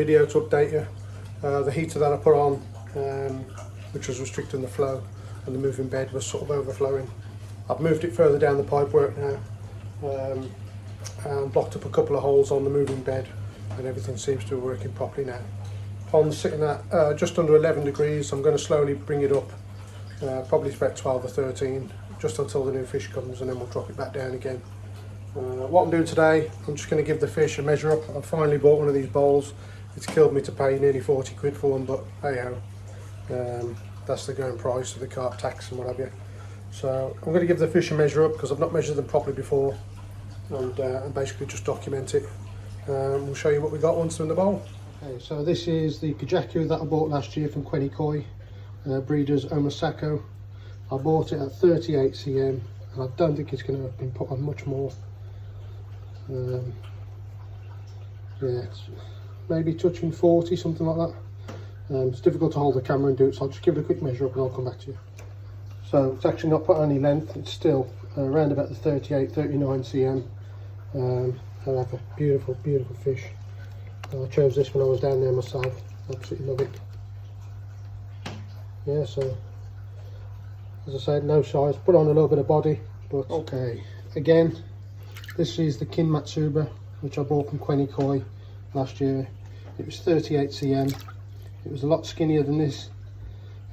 video to update you. The heater that I put on, which was restricting the flow, and the moving bed was sort of overflowing. I've moved it further down the pipework now, and blocked up a couple of holes on the moving bed, and everything seems to be working properly now. Pond's sitting at just under 11 degrees. I'm going to slowly bring it up, probably it's about 12 or 13, just until the new fish comes, and then we'll drop it back down again. What I'm doing today, I'm just going to give the fish a measure up. I've finally bought one of these bowls. It's killed me to pay nearly 40 quid for them, but hey ho, that's the going price of the carp tax and what have you. So I'm going to give the fish a measure up because I've not measured them properly before, and basically just document it. We'll show you what we got once they're in the bowl. Okay, so this is the Kajaku that I bought last year from Quenny Koi, breeders Omasako. I bought it at 38 cm, and I don't think it's going to have been put on much more. Yeah, it's maybe touching 40, something like that. It's difficult to hold the camera and do it, so I'll just give it a quick measure up and I'll come back to you. So it's actually not put on any length, it's still around about the 38, 39 cm. However, beautiful, beautiful fish. I chose this when I was down there myself, absolutely love it. Yeah, so as I said, no size, put on a little bit of body, but okay. Again, this is the Kin Matsuba, which I bought from Quenny Koi last year. It was 38 cm. It was a lot skinnier than this,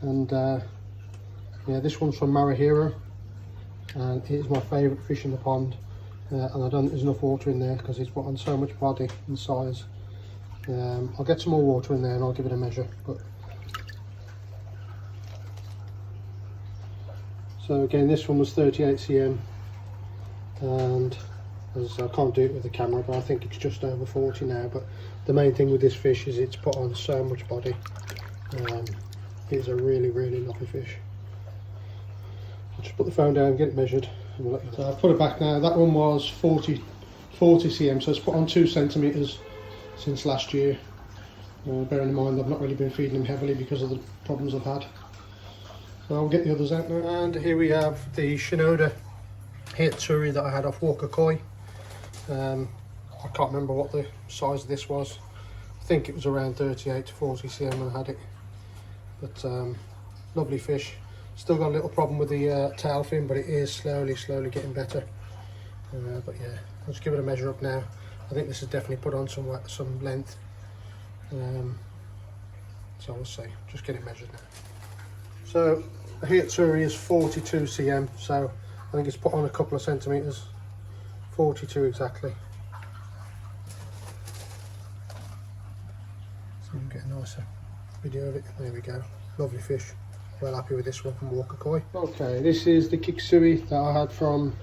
and yeah, this one's from Marahiro, and it is my favourite fish in the pond. And I don't think there's enough water in there because it's put on so much body and size. I'll get some more water in there and I'll give it a measure. But so again, this one was 38 cm, and as I can't do it with the camera, but I think it's just over 40 now. But the main thing with this fish is it's put on so much body. It's a really, really lovely fish. I'll just put the phone down, get it measured, and we'll let you know. So I've put it back now. That one was 40 cm, so it's put on 2 centimetres since last year. Bearing in mind I've not really been feeding him heavily because of the problems I've had. So I'll get the others out now. And here we have the Shinoda Hatsuri that I had off Walker Koi. I can't remember what the size of this was. I think it was around 38 to 40 cm when I had it. But lovely fish. Still got a little problem with the tail fin, but it is slowly getting better. But yeah, let's give it a measure up now. I think this has definitely put on some length. So we'll see. Just get it measured now. So the Hatsuri is 42 cm. So I think it's put on a couple of centimetres. 42 exactly. So you can get a nicer video of it. There we go. Lovely fish. Well happy with this one from Walker Koi. Okay, this is the Kiksui that I had from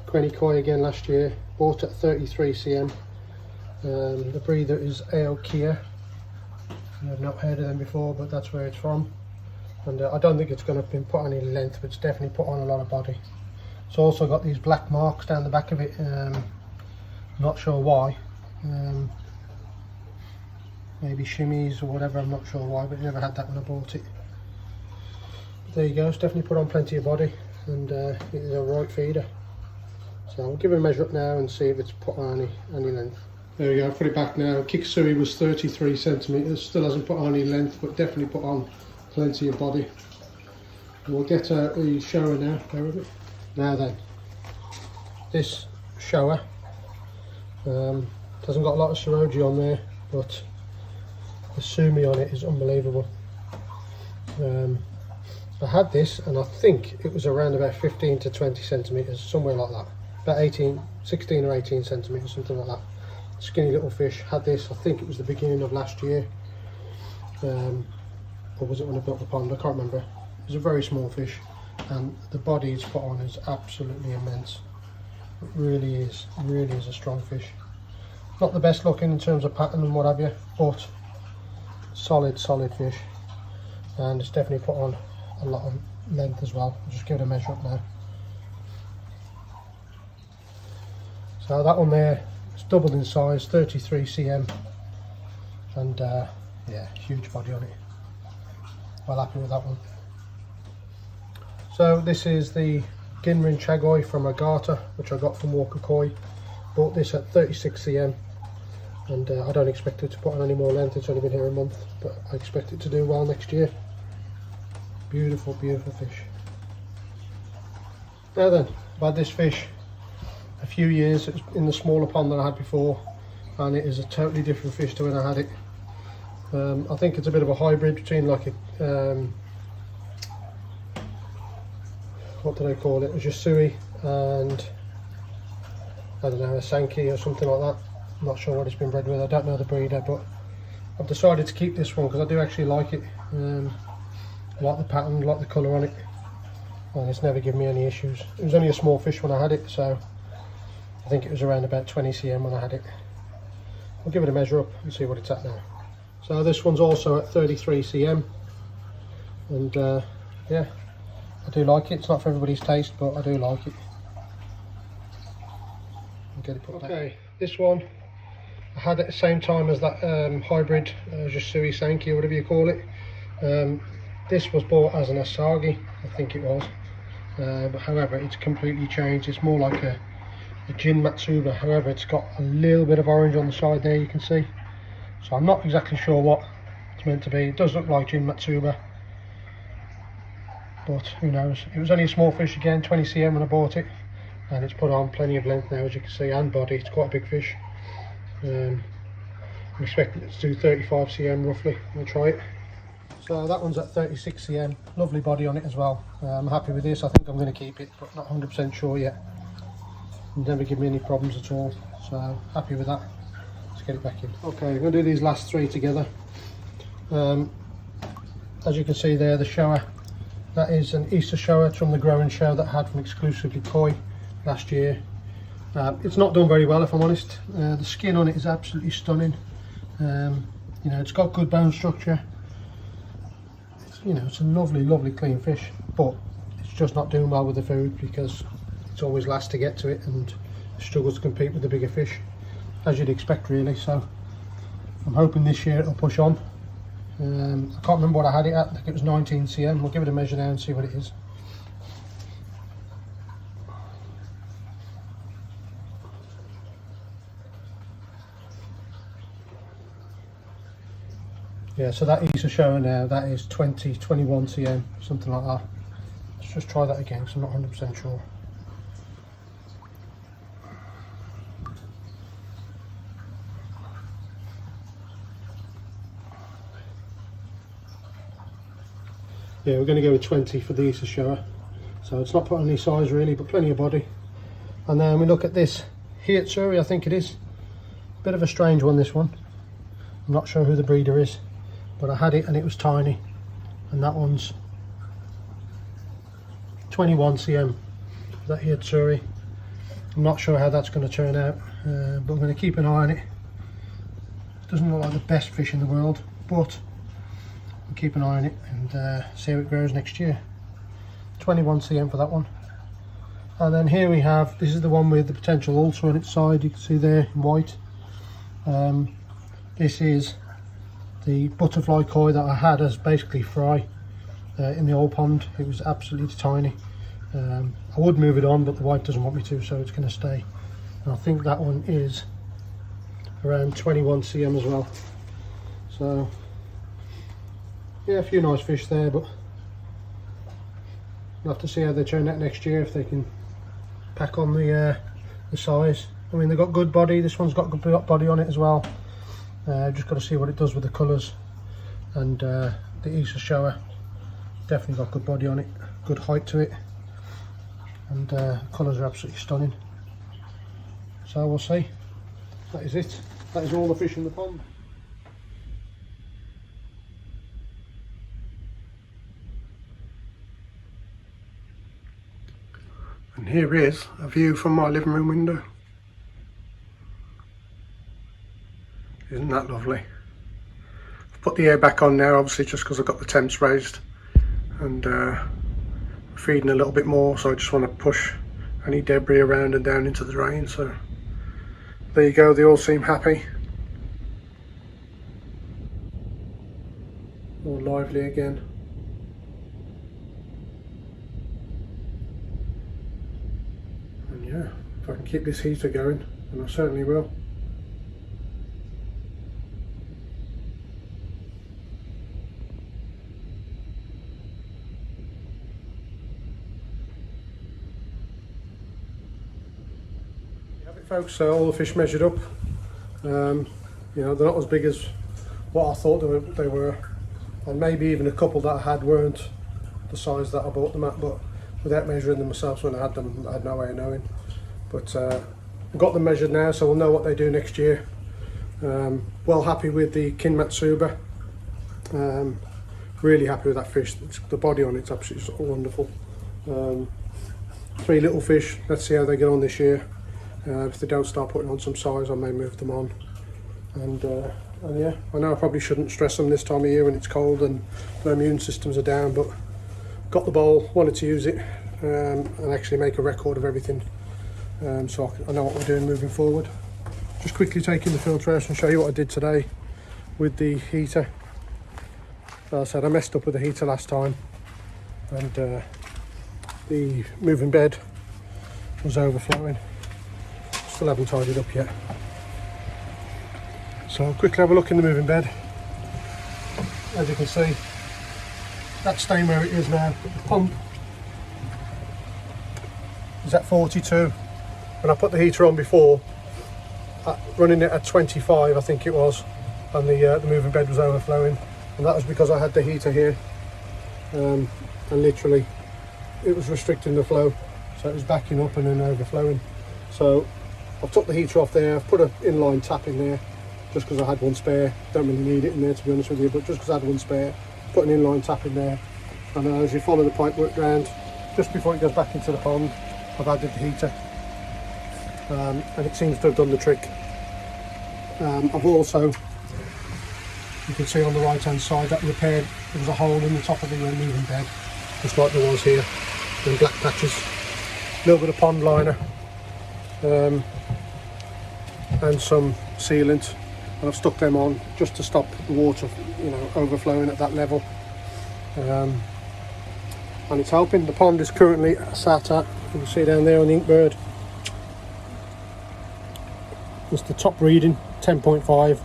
Quenny Koi again last year. Bought at 33 cm. The breeder is Aokia. I've not heard of them before, but that's where it's from. And I don't think it's going to have been put on any length, but it's definitely put on a lot of body. It's also got these black marks down the back of it. Not sure why. Maybe shimmies or whatever, I'm not sure why, but I never had that when I bought it. But there you go, it's definitely put on plenty of body, and it is a right feeder. So I'll give it a measure up now and see if it's put on any length. There we go, I've put it back now. Kiksui was 33 centimetres, still hasn't put on any length, but definitely put on plenty of body. And we'll get the shower now, bear with it. Now then, this shower doesn't got a lot of Siroji on there, but the Sumi on it is unbelievable. I had this and I think it was around about 15 to 20 centimetres, somewhere like that. About 16 or 18 centimetres, something like that. Skinny little fish. Had this, I think it was the beginning of last year. Or was it when I built the pond? I can't remember. It was a very small fish, and the body it's put on is absolutely immense. It really is a strong fish. Not the best looking in terms of pattern and what have you, but solid fish, and it's definitely put on a lot of length as well. I'll just give it a measure up now. So that one there, it's doubled in size, 33 cm, and yeah, huge body on it. Well happy with that one. So this is the Ginrin Chagoi from Agata, which I got from Walker Koi. Bought this at 36 cm. and I don't expect it to put on any more length. It's only been here a month, but I expect it to do well next year. Beautiful, beautiful fish. Now then, I've had this fish a few years. It's in the smaller pond that I had before, and it is a totally different fish to when I had it. I think it's a bit of a hybrid between like a what do they call it, a Yasui and I don't know, a Sankey or something like that. I'm not sure what it's been bred with, I don't know the breeder, but I've decided to keep this one because I do actually like it. I like the pattern, I like the colour on it, and it's never given me any issues. It was only a small fish when I had it, so I think it was around about 20 cm when I had it. I'll give it a measure up and see what it's at now. So this one's also at 33 cm, and yeah, I do like it. It's not for everybody's taste, but I do like it. I'll get it put okay, this one I had at the same time as that hybrid Yasui Sankey or whatever you call it. This was bought as an Asagi, I think it was, but however it's completely changed. It's more like a Jin Matsuba. However, it's got a little bit of orange on the side there, you can see. So I'm not exactly sure what it's meant to be. It does look like Jin Matsuba, but who knows. It was only a small fish again, 20 cm when I bought it, and it's put on plenty of length now, as you can see, and body. It's quite a big fish. I'm expecting it to do 35 cm roughly. I'll try it. So that one's at 36 cm, lovely body on it as well. I'm happy with this. I think I'm going to keep it, but not 100% sure yet. It's never given me any problems at all, so happy with that. Let's get it back in. Okay, I'm going to do these last three together. As you can see there, the shower, that is an Easter shower. It's from the growing show that I had from exclusively koi last year. It's not done very well, if I'm honest. The skin on it is absolutely stunning. You know, it's got good bone structure. You know, it's a lovely, lovely clean fish, but it's just not doing well with the food because it's always last to get to it and struggles to compete with the bigger fish, as you'd expect really. So I'm hoping this year it'll push on. I can't remember what I had it at. I think it was 19 cm. We'll give it a measure now and see what it is. Yeah, so that Easter shower now, that is 20, 21 cm, something like that. Let's just try that again because I'm not 100% sure. Yeah, we're going to go with 20 for the Easter shower. So it's not put on any size really, but plenty of body. And then we look at this Hitsuri, I think it is. Bit of a strange one, this one. I'm not sure who the breeder is, but I had it and it was tiny. And that one's 21 cm, that Hitsuri. I'm not sure how that's going to turn out, but I'm going to keep an eye on it. It doesn't look like the best fish in the world, but I'll keep an eye on it and see how it grows next year. 21 cm for that one. And then here we have, this is the one with the potential ulcer on its side, you can see there in white. This is the butterfly koi that I had as basically fry in the old pond. It was absolutely tiny. I would move it on, but the white doesn't want me to, so it's going to stay. And I think that one is around 21 cm as well. So yeah, a few nice fish there, but we'll have to see how they turn out next year, if they can pack on the size. I mean, they've got good body. This one's got good body on it as well. Just got to see what it does with the colours. And the Easter shower definitely got good body on it, good height to it, and colours are absolutely stunning. So we'll see. That is it. That is all the fish in the pond. And here is a view from my living room window. Isn't that lovely? I've put the air back on now, obviously just because I've got the temps raised, and feeding a little bit more, so I just want to push any debris around and down into the drain. So there you go, they all seem happy. All lively again. And yeah, if I can keep this heater going, then I certainly will. Folks, so all the fish measured up. You know, they're not as big as what I thought they were, and maybe even a couple that I had weren't the size that I bought them at, but without measuring them myself when I had them, I had no way of knowing. But I've got them measured now, so we'll know what they do next year. Well happy with the Kin Matsuba. Really happy with that fish. The body on it's absolutely sort of wonderful. 3 little fish. Let's see how they get on this year. If they don't start putting on some size, I may move them on. And yeah, I know I probably shouldn't stress them this time of year when it's cold and their immune systems are down, but got the bowl, wanted to use it and actually make a record of everything, so I know what we're doing moving forward. Just quickly taking the filter out and show you what I did today with the heater. As I said, I messed up with the heater last time, and the moving bed was overflowing. Still haven't tidied up yet. So I'll quickly have a look in the moving bed. As you can see, that's staying where it is now. The pump is at 42. When I put the heater on before, running it at 25 I think it was, and the moving bed was overflowing, and that was because I had the heater here, and literally it was restricting the flow, so it was backing up and then overflowing. So I've took the heater off there, I've put an inline tap in there just because I had one spare. Don't really need it in there, to be honest with you, but just because I had one spare, put an inline tap in there, and then as you follow the pipe work round, just before it goes back into the pond, I've added the heater, and it seems to have done the trick. I've also, you can see on the right hand side, that repaired, there was a hole in the top of the moving bed, just like there was here, in black patches. A little bit of pond liner, and some sealant, and I've stuck them on just to stop the water, you know, overflowing at that level. And it's helping. The pond is currently sat at, you can see down there on the Inkbird, it's the top reading 10.5,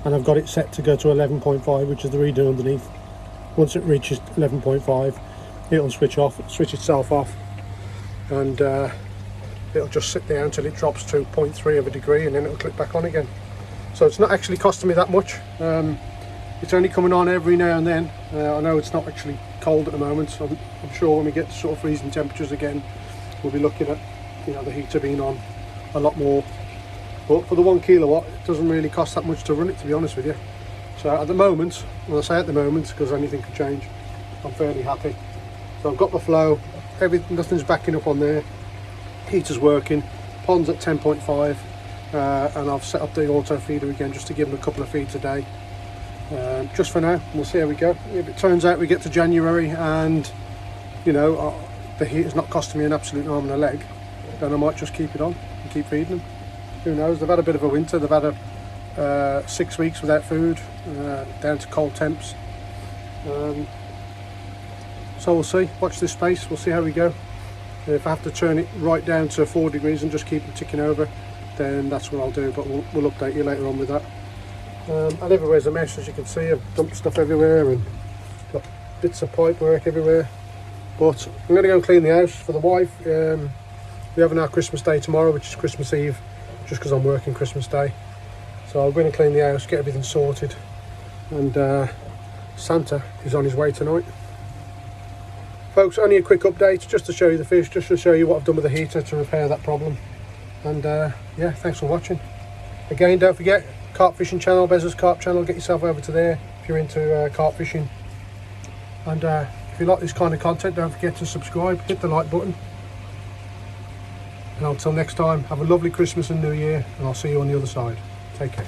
and I've got it set to go to 11.5, which is the reading underneath. Once it reaches 11.5, it'll switch itself off, and it'll just sit there until it drops to 0.3 of a degree, and then it'll click back on again. So it's not actually costing me that much. It's only coming on every now and then. I know it's not actually cold at the moment, so I'm sure when we get to sort of freezing temperatures again, we'll be looking at, you know, the heater being on a lot more. But for the 1 kilowatt, it doesn't really cost that much to run it, to be honest with you. So at the moment, when I say at the moment, because anything could change, I'm fairly happy. So I've got the flow, nothing's backing up on there, heater's working, pond's at 10.5, and I've set up the auto feeder again just to give them a couple of feeds a day. Just for now, we'll see how we go. If it turns out we get to January and, you know, the heater's not costing me an absolute arm and a leg, then I might just keep it on and keep feeding them. Who knows? They've had a bit of a winter. They've had 6 weeks without food, down to cold temps. So we'll see. Watch this space. We'll see how we go. If I have to turn it right down to 4 degrees and just keep them ticking over, then that's what I'll do. But we'll update you later on with that. And everywhere's a mess, as you can see. I've dumped stuff everywhere and got bits of pipe work everywhere. But I'm going to go and clean the house for the wife. We're having our Christmas Day tomorrow, which is Christmas Eve, just because I'm working Christmas Day. So I'll go in and clean the house, get everything sorted, and Santa is on his way tonight. Folks, only a quick update just to show you the fish, just to show you what I've done with the heater to repair that problem. And yeah, thanks for watching. Again, don't forget, carp fishing channel, Bezos Carp channel, get yourself over to there if you're into carp fishing. And if you like this kind of content, don't forget to subscribe, hit the like button. And until next time, have a lovely Christmas and New Year, and I'll see you on the other side. Take care.